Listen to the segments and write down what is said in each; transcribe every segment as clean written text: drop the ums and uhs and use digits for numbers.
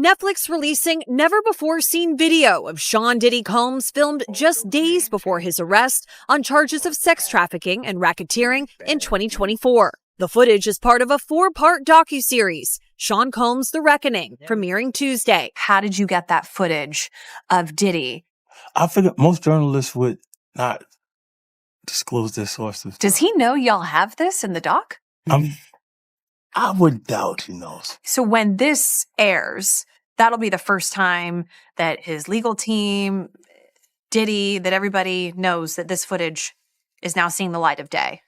Netflix releasing never-before-seen video of Sean Diddy Combs filmed just days before his arrest on charges of sex trafficking and racketeering in 2024. The footage is part of a 4-part docuseries, Sean Combs: The Reckoning, premiering Tuesday. How did you get that footage of Diddy? I figured most journalists would not disclose their sources. Does he know y'all have this in the doc? I would doubt he knows. So when this airs, that'll be the first time that his legal team, Diddy, that everybody knows that this footage is now seeing the light of day.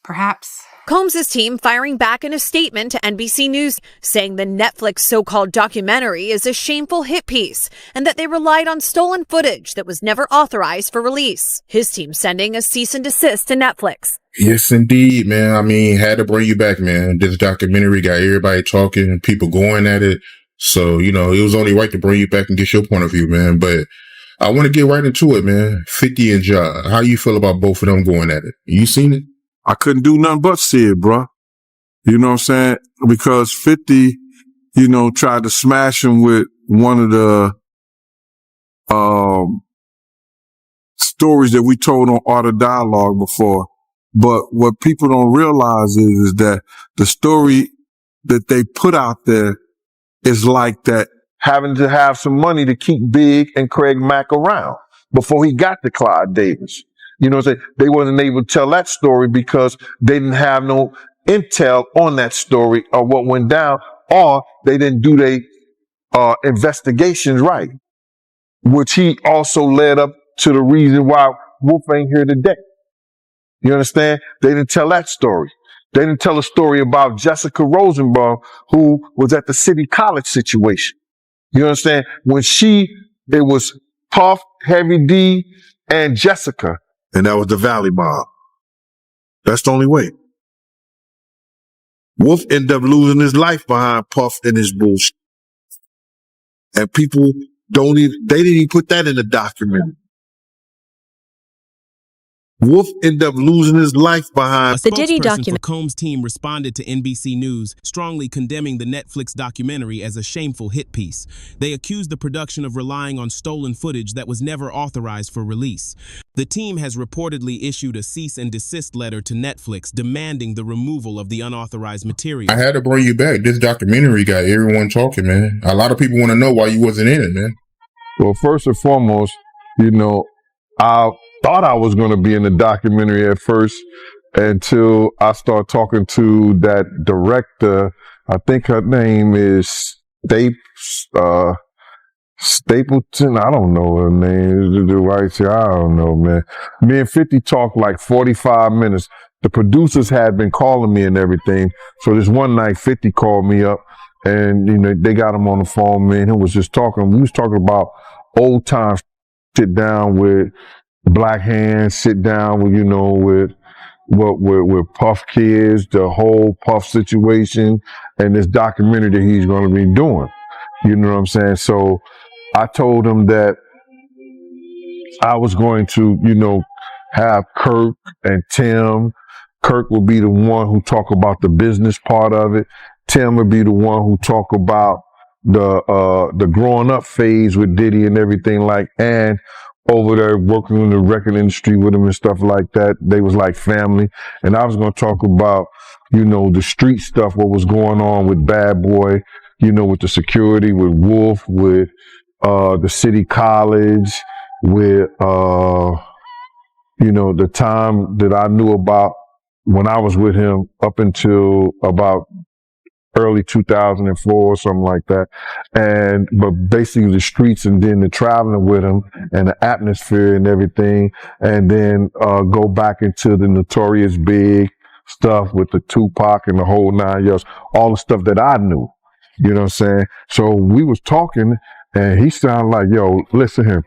Perhaps. Combs' team firing back in a statement to NBC News, saying the Netflix so-called documentary is a shameful hit piece and that they relied on stolen footage that was never authorized for release. His team sending a cease and desist to Netflix. Yes, indeed, man. I mean, had to bring you back, man. This documentary got everybody talking and people going at it. So, it was only right to bring you back and get your point of view, man. But I want to get right into it, man. 50 and Ja. How you feel about both of them going at it? You seen it? I couldn't do nothing but see it, bro. You know what I'm saying? Because 50, tried to smash him with one of the stories that we told on Art of Dialogue before. But what people don't realize is that the story that they put out there is like that having to have some money to keep Big and Craig Mack around before he got to Clyde Davis. You know what I'm saying? They wasn't able to tell that story because they didn't have no intel on that story or what went down, or they didn't do their investigations right, which he also led up to the reason why Wolf ain't here today. You understand? They didn't tell that story. They didn't tell a story about Jessica Rosenbaum, who was at the City College situation. You understand? When it was Puff, Heavy D, and Jessica. And that was the Valley Mob. That's the only way. Wolf ended up losing his life behind Puff and his bullshit. And people they didn't even put that in the documentary. Wolf ended up losing his life behind the Diddy documentary. Combs' team responded to NBC News, strongly condemning the Netflix documentary as a shameful hit piece. They accused the production of relying on stolen footage that was never authorized for release. The team has reportedly issued a cease and desist letter to Netflix demanding the removal of the unauthorized material. I had to bring you back. This documentary got everyone talking, man. A lot of people want to know why you wasn't in it, man. Well, first and foremost, I thought I was going to be in the documentary at first until I started talking to that director. I think her name is Stapleton. I don't know her name. I don't know, man. Me and 50 talked like 45 minutes. The producers had been calling me and everything. So this one night, 50 called me up and, they got him on the phone, man. He was just talking. We was talking about old times, sit down with Black Hands, sit down with, with Puff kids, the whole Puff situation, and this documentary that he's going to be doing. You know what I'm saying? So I told him that I was going to, have Kirk and Tim. Kirk will be the one who talk about the business part of it. Tim will be the one who talk about the growing up phase with Diddy and everything and over there working in the record industry with him and stuff like that. They was like family. And I was going to talk about, the street stuff, what was going on with Bad Boy, with the security, with Wolf, with the City College, with, the time that I knew about when I was with him up until about early 2004 or something like that. But basically the streets and then the traveling with him and the atmosphere and everything. And then, go back into the Notorious Big stuff with the Tupac and the whole 9 yards, all the stuff that I knew, you know what I'm saying? So we was talking and he sounded like, yo, listen here.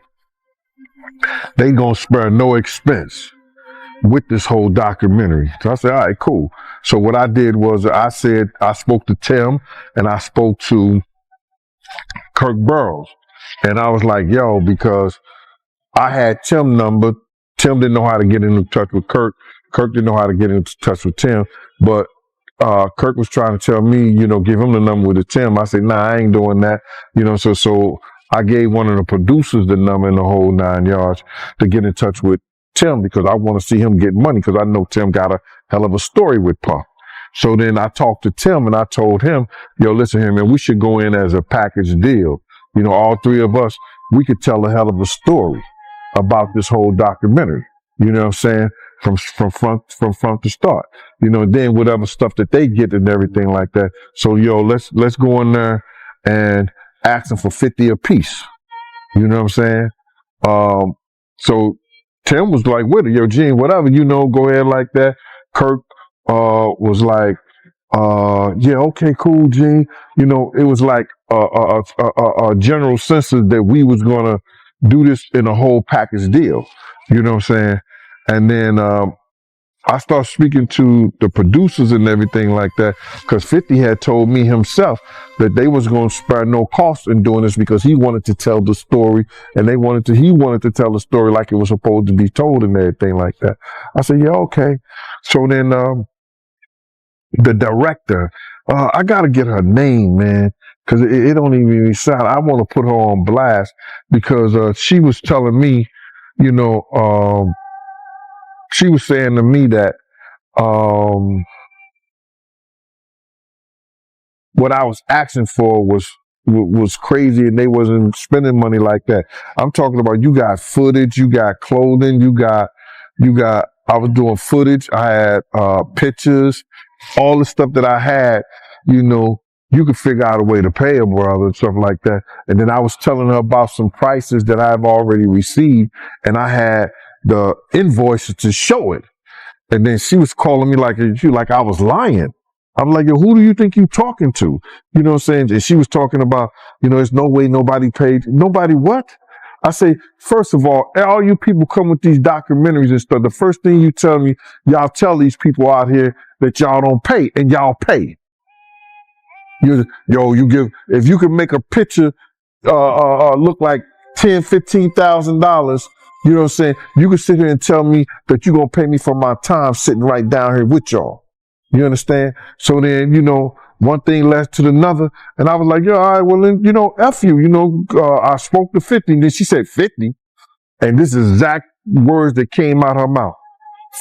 They gonna spare no expense with this whole documentary. So I said, all right, cool. So what I did was I spoke to Tim and I spoke to Kirk Burroughs. And I was like, yo, because I had Tim's number. Tim didn't know how to get in touch with Kirk. Kirk didn't know how to get in touch with Tim. But Kirk was trying to tell me, give him the number with the Tim. I said, nah, I ain't doing that. So I gave one of the producers the number in the whole 9 yards to get in touch with Tim because I want to see him get money because I know Tim got a hell of a story with Puff. So then I talked to Tim and I told him, yo, listen here, man, we should go in as a package deal. All three of us, we could tell a hell of a story about this whole documentary. You know what I'm saying? From front to start. Then whatever stuff that they get and everything like that. So let's go in there and ask them for 50 apiece. You know what I'm saying? So Tim was like, with it, yo, Gene, whatever, go ahead like that. Kirk was like, yeah, okay, cool, Gene. It was like a general census that we was gonna do this in a whole package deal. You know what I'm saying? And then I started speaking to the producers and everything like that because 50 had told me himself that they was going to spare no cost in doing this because he wanted to tell the story and he wanted to tell the story like it was supposed to be told and everything like that. I said, yeah, okay. So then the director, I got to get her name, man, because it don't even sound, I want to put her on blast because she was telling me, she was saying to me that what I was asking for was crazy and they wasn't spending money like that. I'm talking about you got footage, you got clothing, you got I was doing footage, I had pictures, all the stuff that I had, you could figure out a way to pay a brother and stuff like that. And then I was telling her about some prices that I've already received and I had the invoices to show it. And then she was calling me like I was lying. I'm like, yo, who do you think you talking to? You know what I'm saying? And she was talking about, there's no way nobody paid. Nobody what? I say, first of all you people come with these documentaries and stuff. The first thing you tell me, y'all tell these people out here that y'all don't pay and y'all pay. If you can make a picture, look like $10,000-$15,000, you know what I'm saying? You can sit here and tell me that you're going to pay me for my time sitting right down here with y'all. You understand? So then, one thing led to another. And I was like, all right, well, then, F you. I spoke to 50. And then she said 50. And this is exact words that came out her mouth.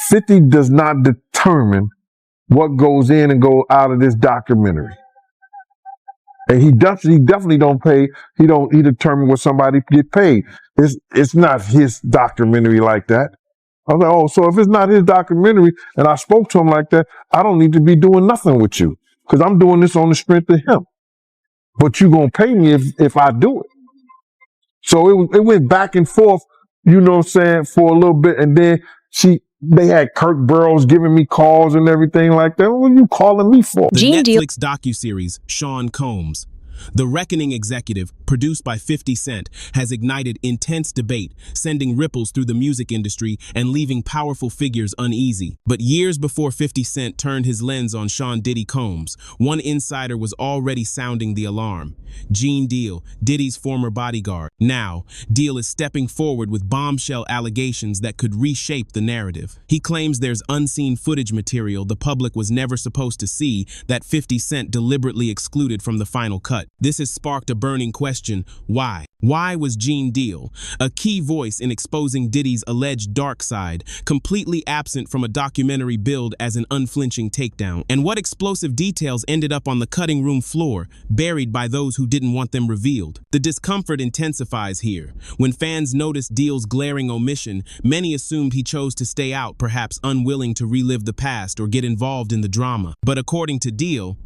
50 does not determine what goes in and go out of this documentary. And he definitely don't pay. He determine what somebody get paid. It's not his documentary like that. I was like, oh, so if it's not his documentary and I spoke to him like that, I don't need to be doing nothing with you because I'm doing this on the strength of him. But you gonna pay me if I do it. So it went back and forth, you know what I'm saying, for a little bit, and then they had Kirk Burrows giving me calls and everything like that. What are you calling me for? The Netflix docuseries Sean Combs. The Reckoning executive, produced by 50 Cent, has ignited intense debate, sending ripples through the music industry and leaving powerful figures uneasy. But years before 50 Cent turned his lens on Sean Diddy Combs, one insider was already sounding the alarm. Gene Deal, Diddy's former bodyguard. Now, Deal is stepping forward with bombshell allegations that could reshape the narrative. He claims there's unseen footage material the public was never supposed to see that 50 Cent deliberately excluded from the final cut. This has sparked a burning question: why? Why was Gene Deal, a key voice in exposing Diddy's alleged dark side, completely absent from a documentary billed as an unflinching takedown? And what explosive details ended up on the cutting room floor, buried by those who didn't want them revealed? The discomfort intensifies here. When fans noticed Deal's glaring omission, many assumed he chose to stay out, perhaps unwilling to relive the past or get involved in the drama. But according to Deal,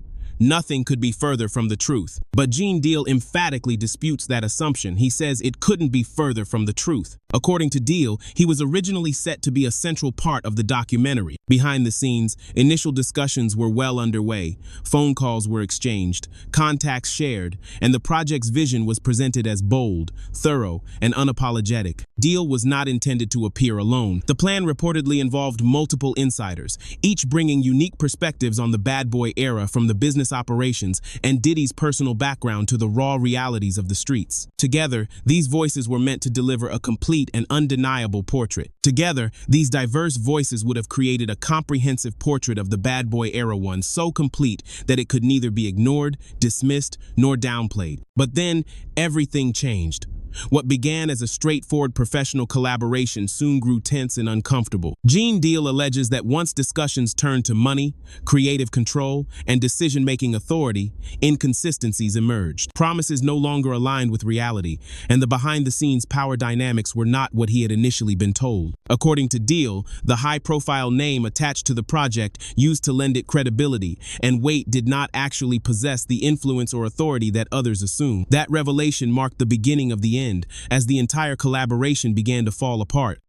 nothing could be further from the truth. But Gene Deal emphatically disputes that assumption. He says it couldn't be further from the truth. According to Deal, he was originally set to be a central part of the documentary. Behind the scenes, initial discussions were well underway. Phone calls were exchanged, contacts shared, and the project's vision was presented as bold, thorough, and unapologetic. Deal was not intended to appear alone. The plan reportedly involved multiple insiders, each bringing unique perspectives on the Bad Boy era, from the business business operations and Diddy's personal background to the raw realities of the streets. Together, these voices were meant to deliver a complete and undeniable portrait. Together, these diverse voices would have created a comprehensive portrait of the bad boy era, one so complete that it could neither be ignored, dismissed, nor downplayed. But then, everything changed. What began as a straightforward professional collaboration soon grew tense and uncomfortable. Gene Deal alleges that once discussions turned to money, creative control, and decision-making authority, inconsistencies emerged. Promises no longer aligned with reality, and the behind-the-scenes power dynamics were not what he had initially been told. According to Deal, the high-profile name attached to the project used to lend it credibility and weight did not actually possess the influence or authority that others assumed. That revelation marked the beginning of the end, as the entire collaboration began to fall apart.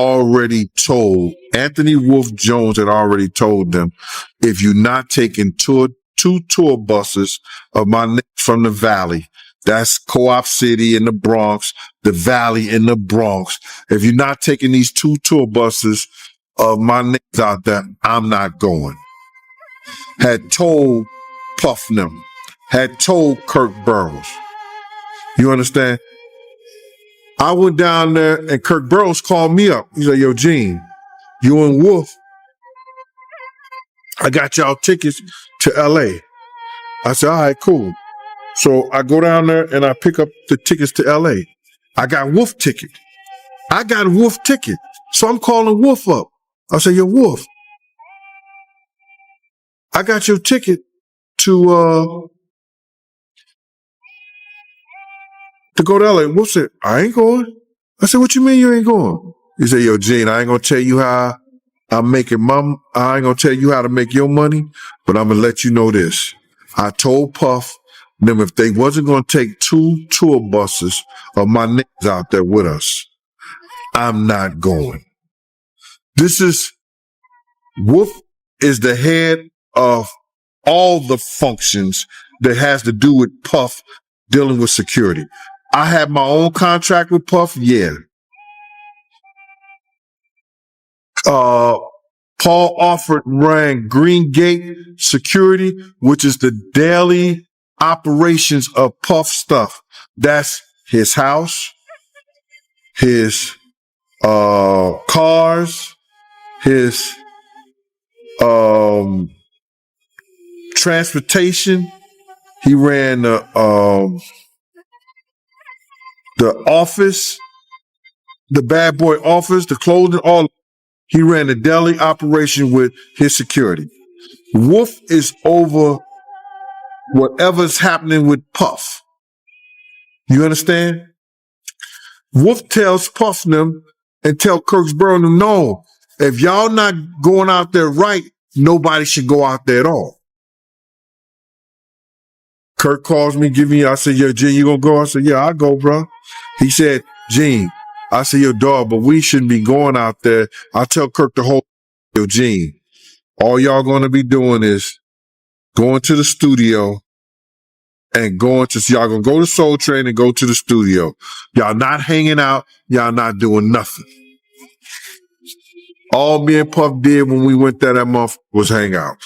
Already told, Anthony Wolf Jones had already told them, if you're not taking two tour buses of my niggas from the Valley, that's Co-op City in the Bronx, the Valley in the Bronx. If you're not taking these 2 tour buses of my niggas out there, I'm not going. Had told Puff them, had told Kirk Burrows. You understand? I went down there and Kirk Burrows called me up. He said, yo, Gene, you and Wolf, I got y'all tickets to LA. I said, all right, cool. So I go down there and I pick up the tickets to LA. I got Wolf ticket. I got a Wolf ticket. So I'm calling Wolf up. I said, yo, Wolf, I got your ticket to go to LA. Wolf said, I ain't going. I said, what you mean you ain't going? He said, yo, Gene, I ain't gonna tell you how I'm making I ain't gonna tell you how to make your money, but I'm gonna let you know this. I told Puff them if they wasn't gonna take 2 tour buses of my niggas out there with us, I'm not going. Wolf is the head of all the functions that has to do with Puff dealing with security. I have my own contract with Puff, yeah. Paul Alford ran Green Gate Security, which is the daily operations of Puff stuff. That's his house, his cars, his transportation. He ran the office, the bad boy office, the clothing, all. He ran the daily operation with his security. Wolf is over whatever's happening with Puff. You understand? Wolf tells Puff them and tell Kirksboro them, no, if y'all not going out there right, nobody should go out there at all. Kirk calls me, I said, yo, Gene, you gonna go? I said, yeah, I'll go, bro. He said, Gene, I said, yo, dog, but we shouldn't be going out there. I tell Kirk the whole, yo, Gene, all y'all gonna be doing is going to the studio and y'all gonna go to Soul Train and go to the studio. Y'all not hanging out. Y'all not doing nothing. All me and Puff did when we went there that month was hang out.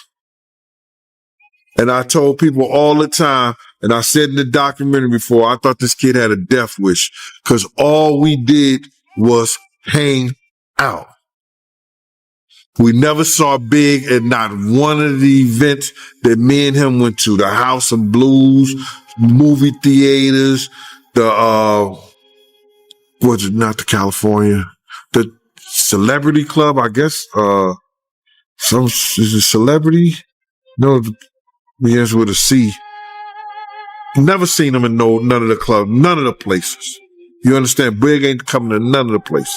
And I told people all the time, and I said in the documentary before, I thought this kid had a death wish because all we did was hang out. We never saw Big at not one of the events that me and him went to. The House of Blues, movie theaters, not the California, the Celebrity Club, I guess. Is it Celebrity? No, begins with a C. Never seen him in none of the clubs, none of the places. You understand? Big ain't coming to none of the places.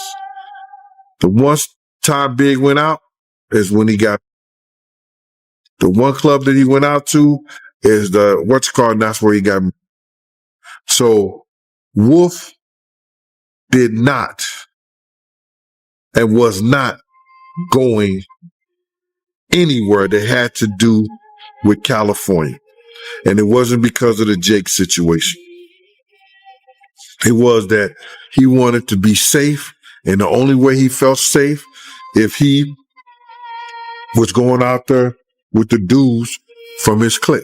The one time Big went out is when he got the one club that he went out to is and that's where he got. So Wolf did not and was not going anywhere that had to do with California. And it wasn't because of the Jake situation. It was that he wanted to be safe, and the only way he felt safe if he was going out there with the dudes from his clique.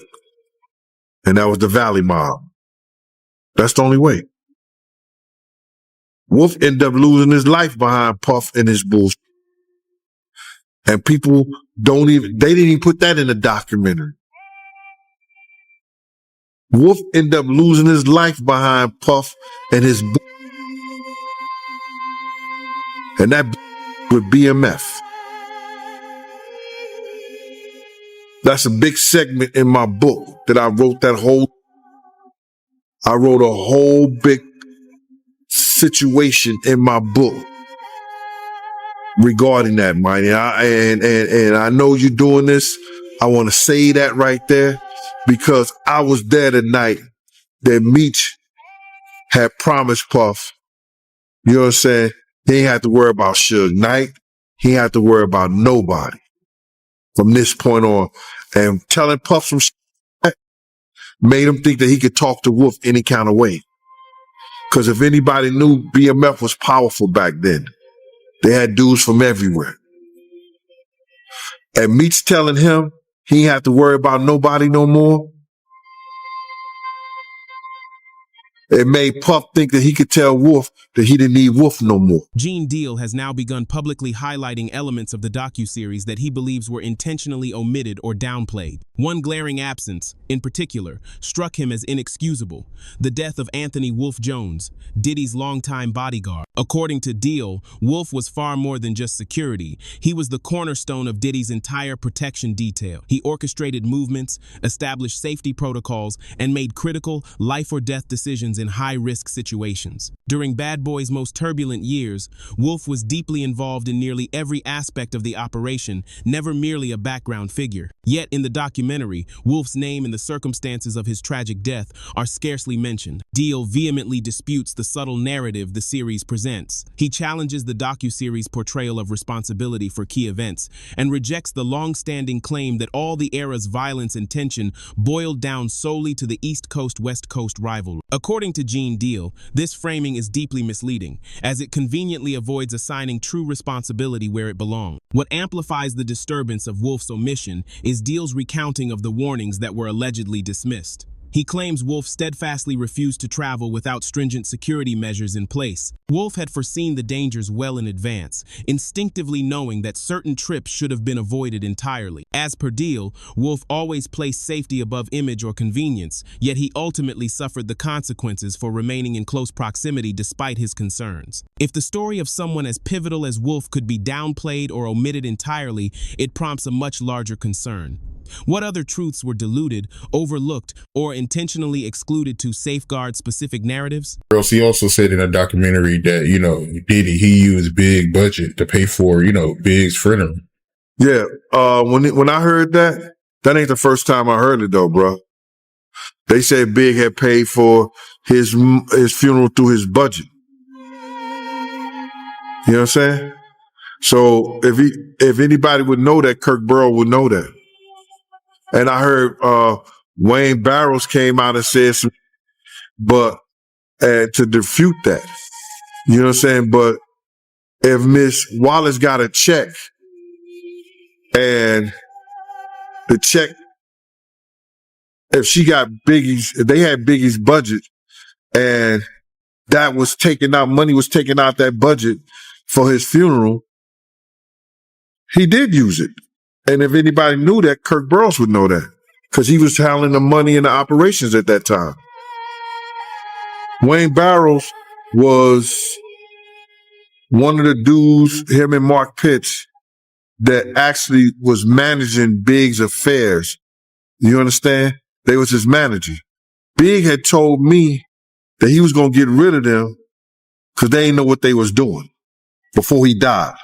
And that was the Valley Mob. That's the only way. Wolf ended up losing his life behind Puff and his bullshit. And people they didn't even put that in the documentary. Wolf ended up losing his life behind Puff and his and that with BMF. That's a big segment in my book that I wrote I wrote a whole big situation in my book regarding that, man. And I know you're doing this. I want to say that right there because I was there the night that Meech had promised Puff. You know what I'm saying? He ain't have to worry about Suge Knight. He ain't have to worry about nobody from this point on. And telling Puff some shit made him think that he could talk to Wolf any kind of way. Because if anybody knew, BMF was powerful back then. They had dudes from everywhere. And Meech telling him he ain't have to worry about nobody no more. It made Puff think that he could tell Wolf that he didn't need Wolf no more. Gene Deal has now begun publicly highlighting elements of the docuseries that he believes were intentionally omitted or downplayed. One glaring absence, in particular, struck him as inexcusable: the death of Anthony Wolf Jones, Diddy's longtime bodyguard. According to Deal, Wolf was far more than just security. He was the cornerstone of Diddy's entire protection detail. He orchestrated movements, established safety protocols, and made critical life-or-death decisions in high-risk situations. During Bad Boy's most turbulent years, Wolf was deeply involved in nearly every aspect of the operation, never merely a background figure. Yet in the documentary, Wolf's name and the circumstances of his tragic death are scarcely mentioned. Deal vehemently disputes the subtle narrative the series presents. He challenges the docuseries' portrayal of responsibility for key events and rejects the long-standing claim that all the era's violence and tension boiled down solely to the East Coast-West Coast rivalry. According to Gene Deal, this framing is deeply misleading, as it conveniently avoids assigning true responsibility where it belongs. What amplifies the disturbance of Wolf's omission is Deal's recounting of the warnings that were allegedly dismissed. He claims Wolf steadfastly refused to travel without stringent security measures in place. Wolf had foreseen the dangers well in advance, instinctively knowing that certain trips should have been avoided entirely. As per Deal, Wolf always placed safety above image or convenience, yet he ultimately suffered the consequences for remaining in close proximity despite his concerns. If the story of someone as pivotal as Wolf could be downplayed or omitted entirely, it prompts a much larger concern. What other truths were diluted, overlooked, or intentionally excluded to safeguard specific narratives? He also said in a documentary that, Diddy, he used big budget to pay for, Big's funeral. Yeah, when I heard that ain't the first time I heard it though, bro. They said Big had paid for his funeral through his budget. You know what I'm saying? So if anybody would know that, Kirk Burrow would know that. And I heard Wayne Barrows came out and said some, but to refute that. You know what I'm saying? But if Miss Wallace got a check and the check, if she got if they had Biggie's budget and that was taken out, money was taken out that budget for his funeral, he did use it. And if anybody knew that, Kirk Burrows would know that because he was handling the money and the operations at that time. Wayne Barrows was one of the dudes, him and Mark Pitts, that actually was managing Big's affairs. You understand? They was his manager. Big had told me that he was going to get rid of them because they didn't know what they was doing before he died.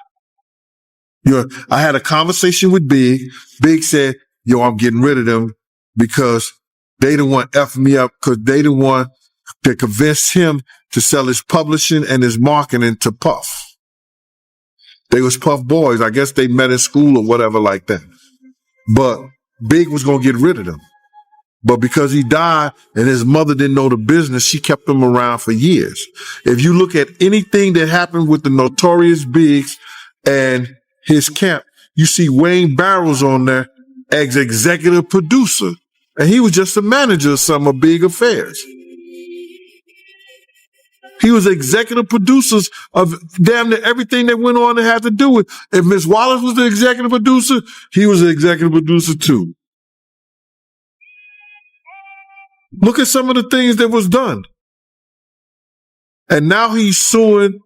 I had a conversation with Big. Big said, I'm getting rid of them because they the one effing me up because they the one that convinced him to sell his publishing and his marketing to Puff. They was Puff boys. I guess they met in school or whatever like that. But Big was going to get rid of them. But because he died and his mother didn't know the business, she kept him around for years. If you look at anything that happened with the Notorious Biggs and his camp, you see Wayne Barrows on there as executive producer, and he was just a manager of some of Big affairs. He was executive producers of damn near everything that went on that had to do with. If Miss Wallace was the executive producer, he was the executive producer too. Look at some of the things that was done. And now he's suing,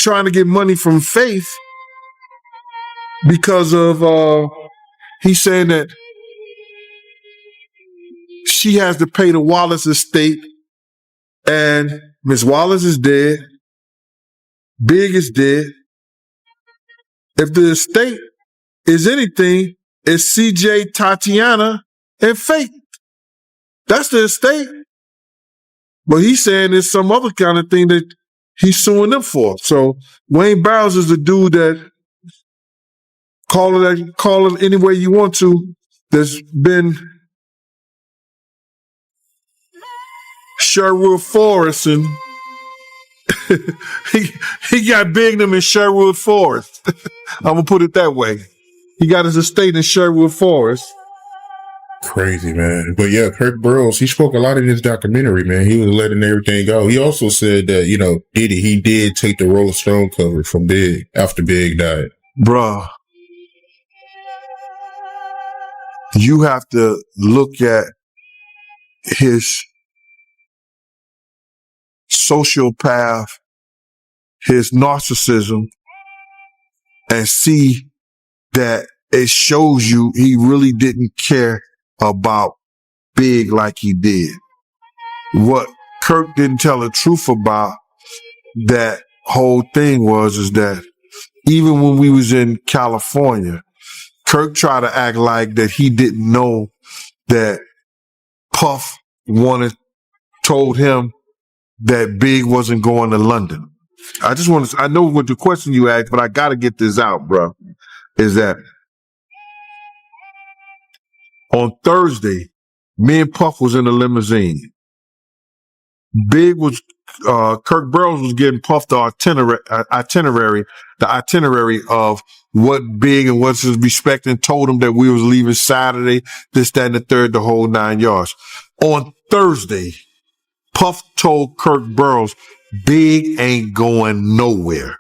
trying to get money from Faith because of, he's saying that she has to pay the Wallace estate, and Miss Wallace is dead. Big is dead. If the estate is anything, it's CJ, Tatiana, and Faith. That's the estate. But he's saying it's some other kind of thing that he's suing them for. So Wayne Barrows is the dude that, call it any way you want to, that's been Sherwood Forest, and he got big them in Sherwood Forest. I'm gonna put it that way. He got his estate in Sherwood Forest. Crazy, man. But yeah, Kirk Burrows, he spoke a lot in his documentary, man. He was letting everything go. He also said that, he did take the Rolling Stone cover from Big after Big died. Bruh, you have to look at his sociopath, his narcissism, and see that it shows you he really didn't care about Big like he did. What Kirk didn't tell the truth about that whole thing is that even when we was in California, Kirk tried to act like that he didn't know that Puff told him that Big wasn't going to London. I know what the question you asked, but I got to get this out, bro, is that on Thursday, me and Puff was in a limousine. Kirk Burrows was getting Puff the itinerary of what Big and what's his respect, and told him that we was leaving Saturday, this, that, and the third, the whole 9 yards. On Thursday, Puff told Kirk Burrows, Big ain't going nowhere.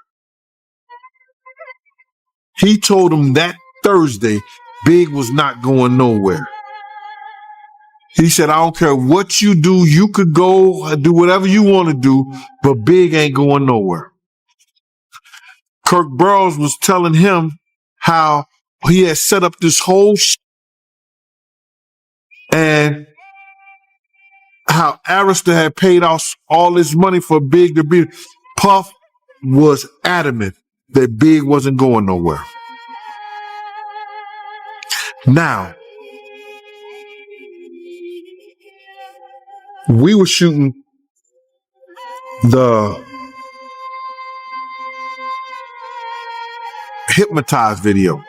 He told him that Thursday, Big was not going nowhere. He said, I don't care what you do, you could go do whatever you want to do, but Big ain't going nowhere. Kirk Burrows was telling him how he had set up this whole and how Arista had paid off all this money for Big to be. Puff was adamant that Big wasn't going nowhere. Now, we were shooting the Hypnotized video.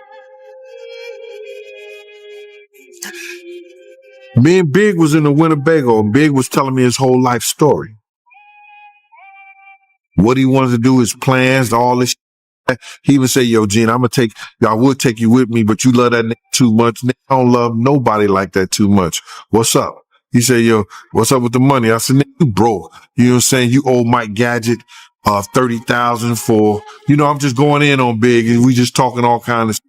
Me and Big was in the Winnebago, and Big was telling me his whole life story. What he wanted to do, his plans, all this. He even said, yo, Gene, I would take you with me, but you love that nigga too much. Nigga don't love nobody like that too much. What's up? He said, yo, what's up with the money? I said, nigga, you broke. You know what I'm saying? You owe Mike Gadget $30,000 for, I'm just going in on Big, and we just talking all kind of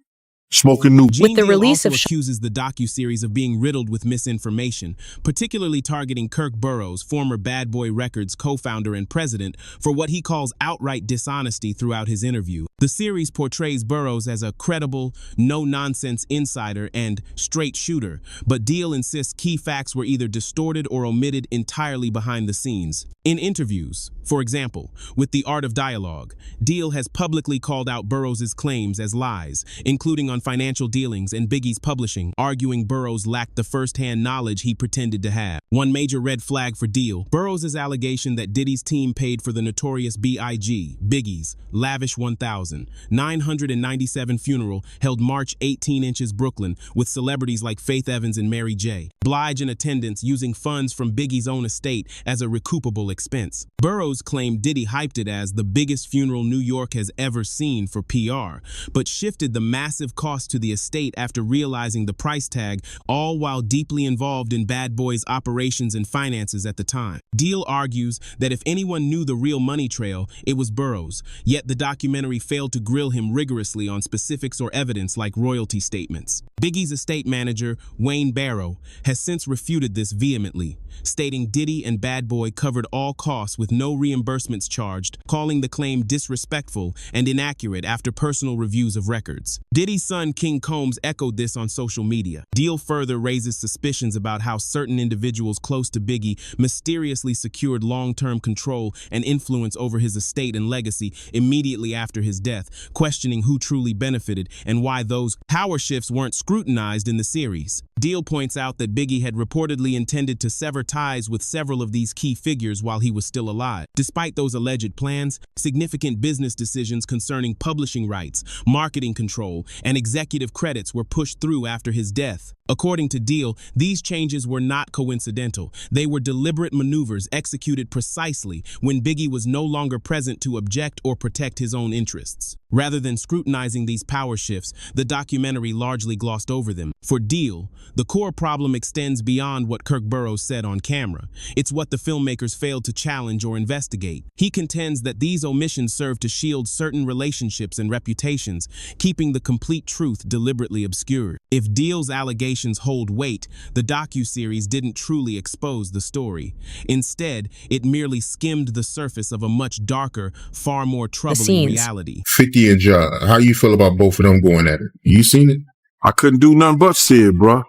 smoking new. With the release of accuses the docuseries of being riddled with misinformation, particularly targeting Kirk Burrows, former Bad Boy Records co-founder and president, for what he calls outright dishonesty throughout his interview. The series portrays Burrows as a credible, no-nonsense insider and straight shooter, but Deal insists key facts were either distorted or omitted entirely behind the scenes. In interviews, for example, with The Art of Dialogue, Deal has publicly called out Burrows' claims as lies, including on financial dealings and Biggie's publishing, arguing Burrows lacked the first-hand knowledge he pretended to have. One major red flag for Deal, Burrows' allegation that Diddy's team paid for the notorious B.I.G., Biggie's, lavish 1,997 funeral held March 18 inches Brooklyn with celebrities like Faith Evans and Mary J. Blige in attendance using funds from Biggie's own estate as a recoupable expense. Burrows claimed Diddy hyped it as the biggest funeral New York has ever seen for PR, but shifted the massive cost costs to the estate after realizing the price tag, all while deeply involved in Bad Boy's operations and finances at the time. Deal argues that if anyone knew the real money trail, it was Burroughs, yet the documentary failed to grill him rigorously on specifics or evidence like royalty statements. Biggie's estate manager, Wayne Barrow, has since refuted this vehemently, stating Diddy and Bad Boy covered all costs with no reimbursements charged, calling the claim disrespectful and inaccurate after personal reviews of records. Diddy's son King Combs echoed this on social media. Deal further raises suspicions about how certain individuals close to Biggie mysteriously secured long-term control and influence over his estate and legacy immediately after his death, questioning who truly benefited and why those power shifts weren't scrutinized in the series. Deal points out that Biggie had reportedly intended to sever ties with several of these key figures while he was still alive. Despite those alleged plans, significant business decisions concerning publishing rights, marketing control, and executive credits were pushed through after his death. According to Deal, these changes were not coincidental. They were deliberate maneuvers executed precisely when Biggie was no longer present to object or protect his own interests. Rather than scrutinizing these power shifts, the documentary largely glossed over them. For Deal, the core problem extends beyond what Kirk Burroughs said on camera. It's what the filmmakers failed to challenge or investigate. He contends that these omissions serve to shield certain relationships and reputations, keeping the complete truth deliberately obscured. If Deal's allegations hold weight, the docuseries didn't truly expose the story. Instead, it merely skimmed the surface of a much darker, far more troubling reality. 50 and Ja, how you feel about both of them going at it? You seen it? I couldn't do nothing but see it, bro.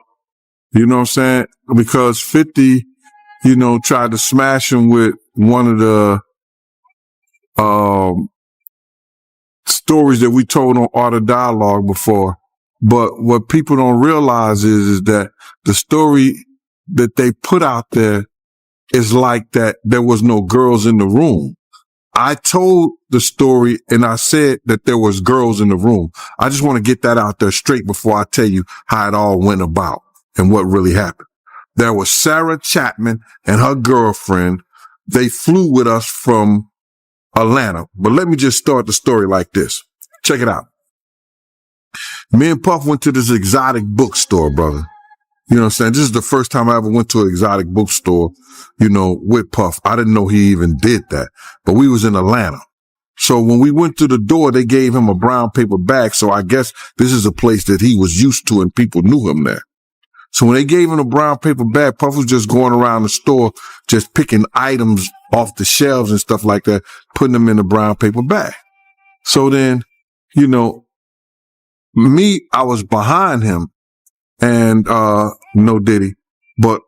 You know what I'm saying? Because 50, tried to smash him with one of the stories that we told on Art of Dialogue before. But what people don't realize is that the story that they put out there is like that there was no girls in the room. I told the story and I said that there was girls in the room. I just want to get that out there straight before I tell you how it all went about and what really happened. There was Sarah Chapman and her girlfriend. They flew with us from Atlanta. But let me just start the story like this. Check it out. Me and Puff went to this exotic bookstore, brother. You know what I'm saying? This is the first time I ever went to an exotic bookstore, with Puff. I didn't know he even did that, but we was in Atlanta. So when we went to the door, they gave him a brown paper bag. So I guess this is a place that he was used to and people knew him there. So when they gave him a brown paper bag, Puff was just going around the store, just picking items off the shelves and stuff like that, putting them in a brown paper bag. So then, I was behind him and, no Diddy, but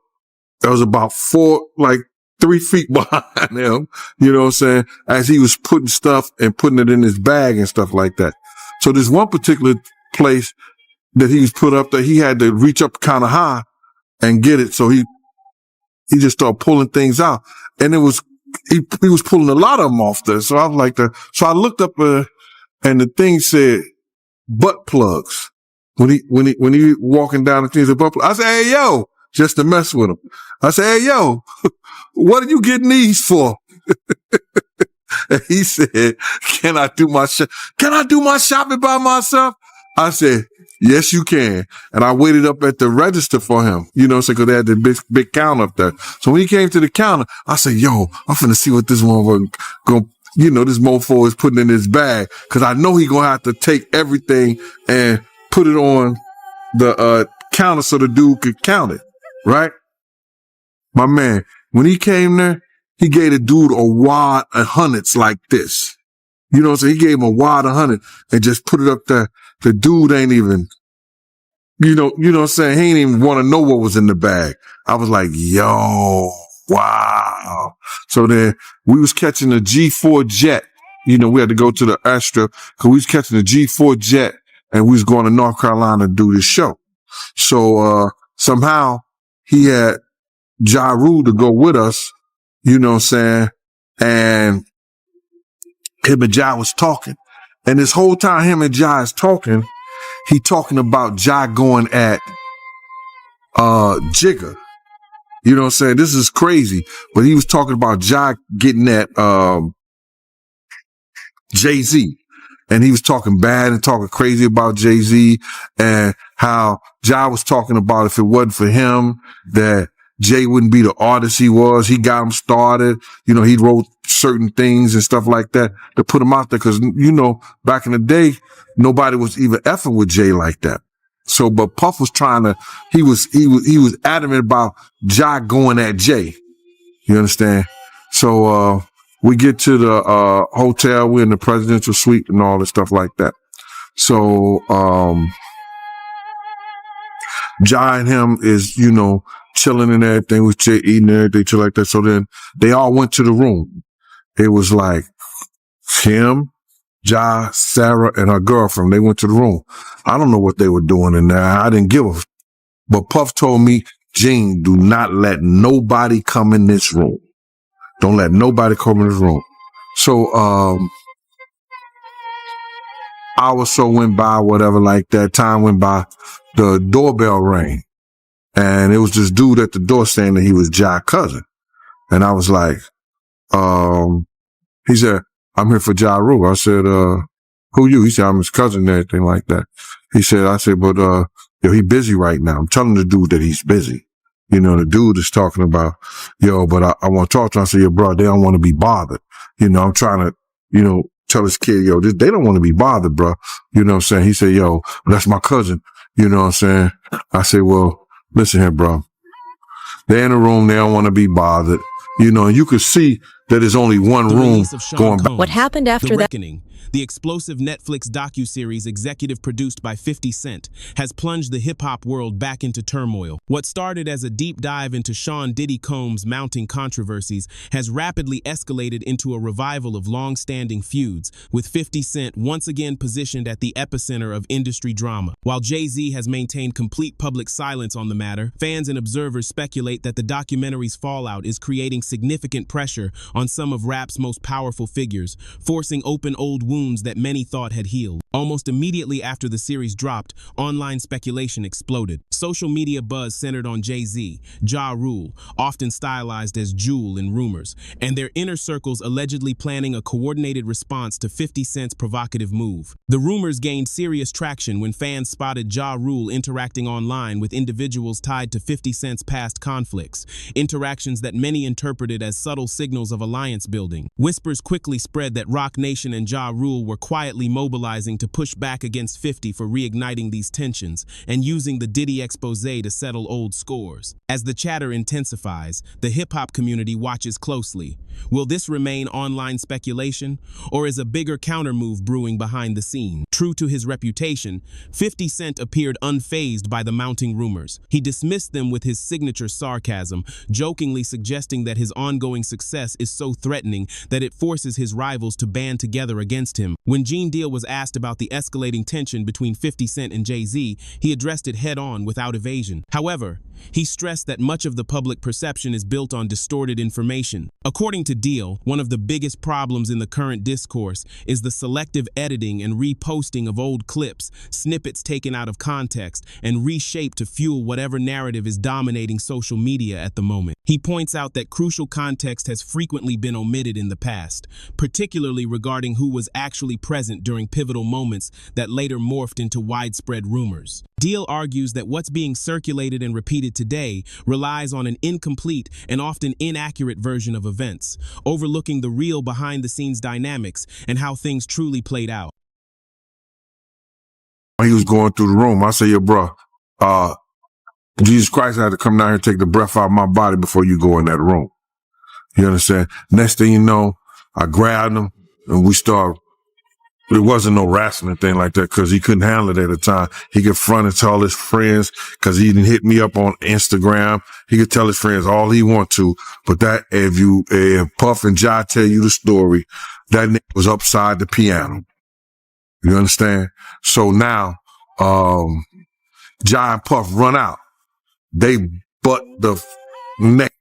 I was about 3 feet behind him, you know what I'm saying? As he was putting stuff and putting it in his bag and stuff like that. So there's one particular place that he was put up there. He had to reach up kind of high and get it. So he just started pulling things out, and he was pulling a lot of them off there. So I was like so I looked up, and the thing said butt plugs. When he walking down the things of butt plugs, I said, "Hey, yo," just to mess with him. I said, "Hey, yo, what are you getting these for?" And he said, Can I do my shopping by myself? I said, "Yes, you can." And I waited up at the register for him, because they had the big counter up there. So when he came to the counter, I said, "Yo, I'm finna see what this one this mofo is putting in his bag." Cause I know he gonna have to take everything and put it on the counter so the dude could count it. Right? My man, when he came there, he gave the dude a wad of hundreds like this. So he gave him a wad of 100 and just put it up there. The dude ain't even, you know what I'm saying? He ain't even want to know what was in the bag. I was like, yo, wow. So then we was catching a G4 jet. We had to go to the airstrip because we was catching a G4 jet and we was going to North Carolina to do this show. So, somehow he had Ja Rule to go with us, you know what I'm saying? And him and Ja was talking. And this whole time him and Ja is talking, he talking about Ja going at Jigga. You know what I'm saying? This is crazy. But he was talking about Ja getting at Jay-Z. and he was talking bad and talking crazy about Jay-Z, and how Ja was talking about if it wasn't for him, that Jay wouldn't be the artist he was. He got him started. You know, he wrote certain things and stuff like that to put him out there. Cause, you know, back in the day, nobody was even effing with Jay like that. So, but Puff was he was adamant about Ja going at Jay. You understand? So, we get to the, hotel. We're in the presidential suite and all this stuff like that. So, Ja and him is, you know, chilling and everything with Jay, eating everything, shit like that. So then they all went to the room. It was like him, Ja, Sarah, and her girlfriend. They went to the room. I don't know what they were doing in there. I didn't give a. But Puff told me, Gene, do not let nobody come in this room. Don't let nobody come in this room. So, hour or so went by, whatever like that. Time went by. The doorbell rang. And it was this dude at the door saying that he was Ja's cousin. And I was like, he said, I'm here for Ja Rule. I said, who you? He said, I'm his cousin and everything like that. I said, but, yo, he busy right now. I'm telling the dude that he's busy. You know, the dude is talking about, yo, but I want to talk to him. I said, yo, bro, they don't want to be bothered. You know, I'm trying to, you know, tell this kid, yo, they don't want to be bothered, bro. You know what I'm saying? He said, yo, that's my cousin. You know what I'm saying? I said, well, listen here, bro. They're in a room. They don't want to be bothered. You know, you could see that there's only one room going back. What happened after The that? Reckoning, the explosive Netflix docuseries executive produced by 50 Cent, has plunged the hip-hop world back into turmoil. What started as a deep dive into Sean Diddy Combs' mounting controversies has rapidly escalated into a revival of long-standing feuds, with 50 Cent once again positioned at the epicenter of industry drama. While Jay-Z has maintained complete public silence on the matter, fans and observers speculate that the documentary's fallout is creating significant pressure on some of rap's most powerful figures, forcing open old wounds that many thought had healed. Almost immediately after the series dropped, online speculation exploded. Social media buzz centered on Jay-Z, Ja Rule, often stylized as Jewel in rumors, and their inner circles allegedly planning a coordinated response to 50 Cent's provocative move. The rumors gained serious traction when fans spotted Ja Rule interacting online with individuals tied to 50 Cent's past conflicts, interactions that many interpreted as subtle signals of alliance building. Whispers quickly spread that Roc Nation and Ja Rule were quietly mobilizing to push back against 50 for reigniting these tensions and using the Diddy expose to settle old scores. As the chatter intensifies, the hip-hop community watches closely. Will this remain online speculation, or is a bigger countermove brewing behind the scene? True to his reputation, 50 Cent appeared unfazed by the mounting rumors. He dismissed them with his signature sarcasm, jokingly suggesting that his ongoing success is so threatening that it forces his rivals to band together against him. When Gene Deal was asked about the escalating tension between 50 Cent and Jay-Z, he addressed it head-on without evasion. However, he stressed that much of the public perception is built on distorted information. According to Deal, one of the biggest problems in the current discourse is the selective editing and reposting of old clips, snippets taken out of context, and reshaped to fuel whatever narrative is dominating social media at the moment. He points out that crucial context has frequently been omitted in the past, particularly regarding who was actually present during pivotal moments that later morphed into widespread rumors. Deal argues that what's being circulated and repeated today relies on an incomplete and often inaccurate version of events, overlooking the real behind-the-scenes dynamics and how things truly played out. He was going through the room. I said, yo, bro, Jesus Christ had to come down here and take the breath out of my body before you go in that room. You understand? Next thing you know, I grabbed him and we started. It wasn't no wrestling thing like that because he couldn't handle it at the time. He could front and tell his friends because he didn't hit me up on Instagram. He could tell his friends all he want to. But that, if Puff and Ja tell you the story, that nigga was upside the piano. You understand? So now, Ja and Puff run out. They butt the neck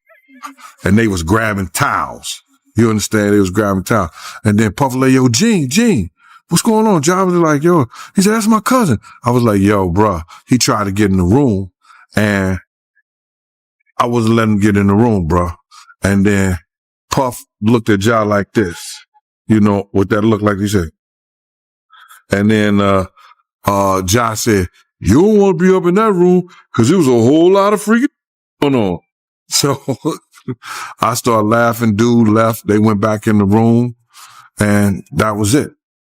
and they was grabbing towels. You understand? They was grabbing towels. And then Puff was like, yo, Gene, what's going on? Ja was like, yo, he said, that's my cousin. I was like, yo, bruh. He tried to get in the room and I wasn't letting him get in the room, bruh. And then Puff looked at Ja like this, you know, what that looked like. He said, And then Josh said, you don't want to be up in that room because there was a whole lot of freaking going on. So I started laughing. Dude left. They went back in the room, and that was it.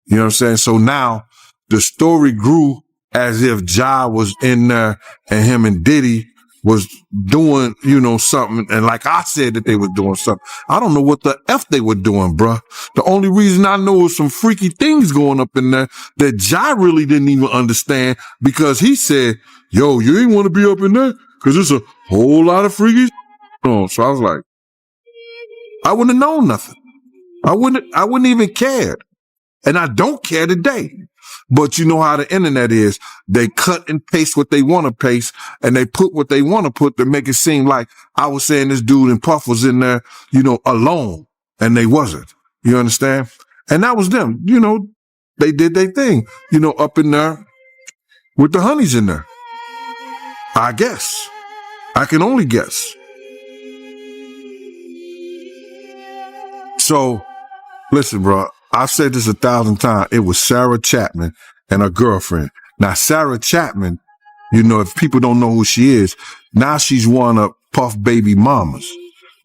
You know what I'm saying? So now the story grew as if Ja was in there and him and Diddy was doing, something. And like I said that they were doing something. I don't know what the F they were doing, bruh. The only reason I know was some freaky things going up in there that Ja really didn't even understand, because he said, yo, you ain't want to be up in there because there's a whole lot of freaky on. So I was like, I wouldn't have known nothing. I wouldn't even cared. And I don't care today. But you know how the internet is. They cut and paste what they want to paste, and they put what they want to put to make it seem like I was saying this dude and Puff was in there, alone. And they wasn't. You understand? And that was them. They did their thing, up in there with the honeys in there. I guess. I can only guess. So, listen, bro. I've said this 1,000 times. It was Sarah Chapman and her girlfriend. Now, Sarah Chapman, if people don't know who she is, now she's one of Puff baby mamas.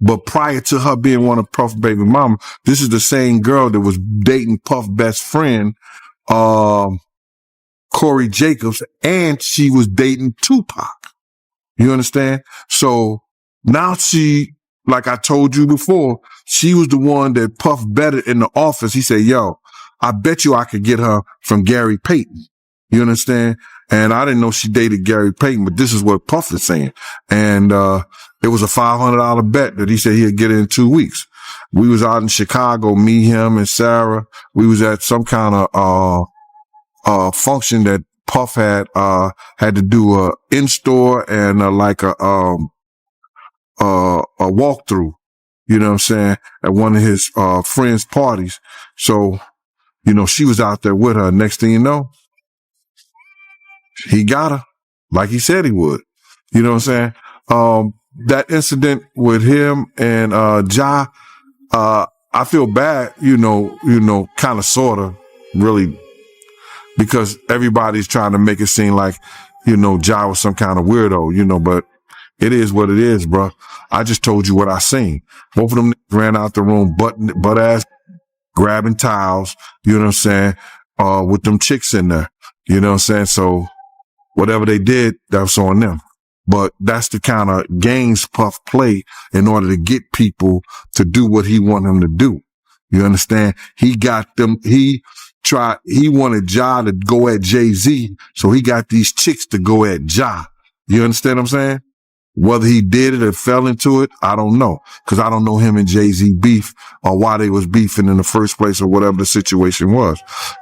But prior to her being one of Puff baby mama, this is the same girl that was dating Puff best friend, Corey Jacobs, and she was dating Tupac. You understand? So now she, like I told you before, she was the one that Puff betted in the office. He said, yo, I bet you I could get her from Gary Payton. You understand? And I didn't know she dated Gary Payton, but this is what Puff is saying. And it was a $500 bet that he said he'd get in 2 weeks. We was out in Chicago, me, him, and Sarah. We was at some kind of function that Puff had to do a in-store and like a walkthrough. You know what I'm saying? At one of his friends' parties. So, she was out there with her. Next thing you know, he got her like he said he would. You know what I'm saying? That incident with him and Ja, I feel bad, kind of, sort of, really, because everybody's trying to make it seem like, Ja was some kind of weirdo, but it is what it is, bro. I just told you what I seen. Both of them ran out the room, butt ass, grabbing towels, you know what I'm saying, with them chicks in there, you know what I'm saying? So whatever they did, that's on them. But that's the kind of games Puff play in order to get people to do what he want them to do. You understand? He got them, he wanted Ja to go at Jay-Z, so he got these chicks to go at Ja. You understand what I'm saying? Whether he did it or fell into it, I don't know. Because I don't know him and Jay-Z beef or why they was beefing in the first place or whatever the situation was.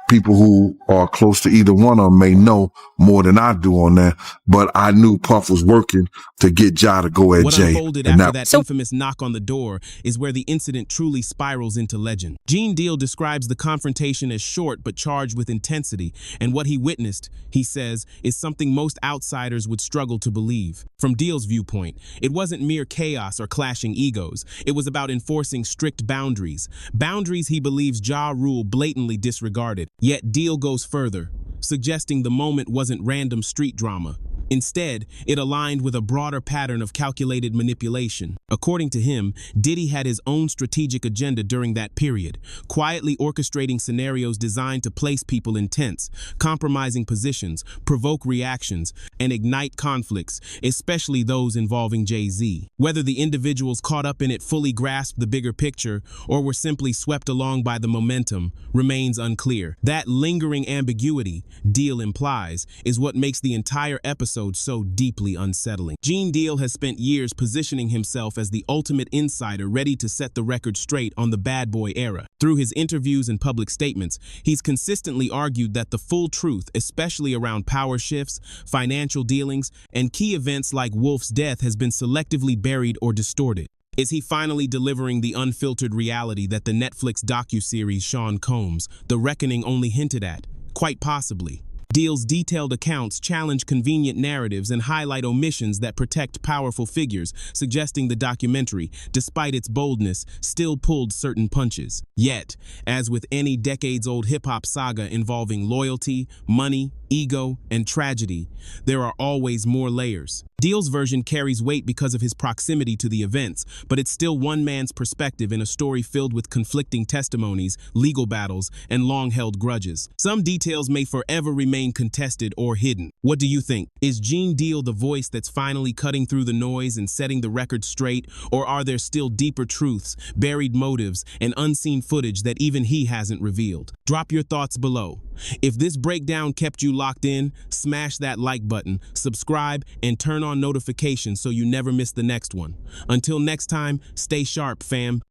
People who are close to either one of them may know more than I do on that. But I knew Puff was working to get Ja to go at What Jay. unfolded after that infamous knock on the door is where the incident truly spirals into legend. Gene Deal describes the confrontation as short but charged with intensity, and what he witnessed, he says, is something most outsiders would struggle to believe. From Deal's viewpoint, it wasn't mere chaos or clashing egos. It was about enforcing strict boundaries. Boundaries he believes Ja Rule blatantly disregarded. Yet Deal goes further, suggesting the moment wasn't random street drama. Instead, it aligned with a broader pattern of calculated manipulation. According to him, Diddy had his own strategic agenda during that period, quietly orchestrating scenarios designed to place people in tense, compromising positions, provoke reactions, and ignite conflicts, especially those involving Jay-Z. Whether the individuals caught up in it fully grasped the bigger picture or were simply swept along by the momentum remains unclear. That lingering ambiguity, Deal implies, is what makes the entire episode so deeply unsettling. Gene Deal has spent years positioning himself as the ultimate insider ready to set the record straight on the bad boy era. Through his interviews and public statements, he's consistently argued that the full truth, especially around power shifts, financial dealings, and key events like Wolf's death, has been selectively buried or distorted. Is he finally delivering the unfiltered reality that the Netflix docuseries Sean Combs, The Reckoning, only hinted at? Quite possibly. Deal's detailed accounts challenge convenient narratives and highlight omissions that protect powerful figures, suggesting the documentary, despite its boldness, still pulled certain punches. Yet, as with any decades-old hip-hop saga involving loyalty, money, ego, and tragedy, there are always more layers. Deal's version carries weight because of his proximity to the events, but it's still one man's perspective in a story filled with conflicting testimonies, legal battles, and long-held grudges. Some details may forever remain contested or hidden. What do you think? Is Gene Deal the voice that's finally cutting through the noise and setting the record straight, or are there still deeper truths, buried motives, and unseen footage that even he hasn't revealed? Drop your thoughts below. If this breakdown kept you locked in, smash that like button, subscribe, and turn on notifications so you never miss the next one. Until next time, stay sharp, fam.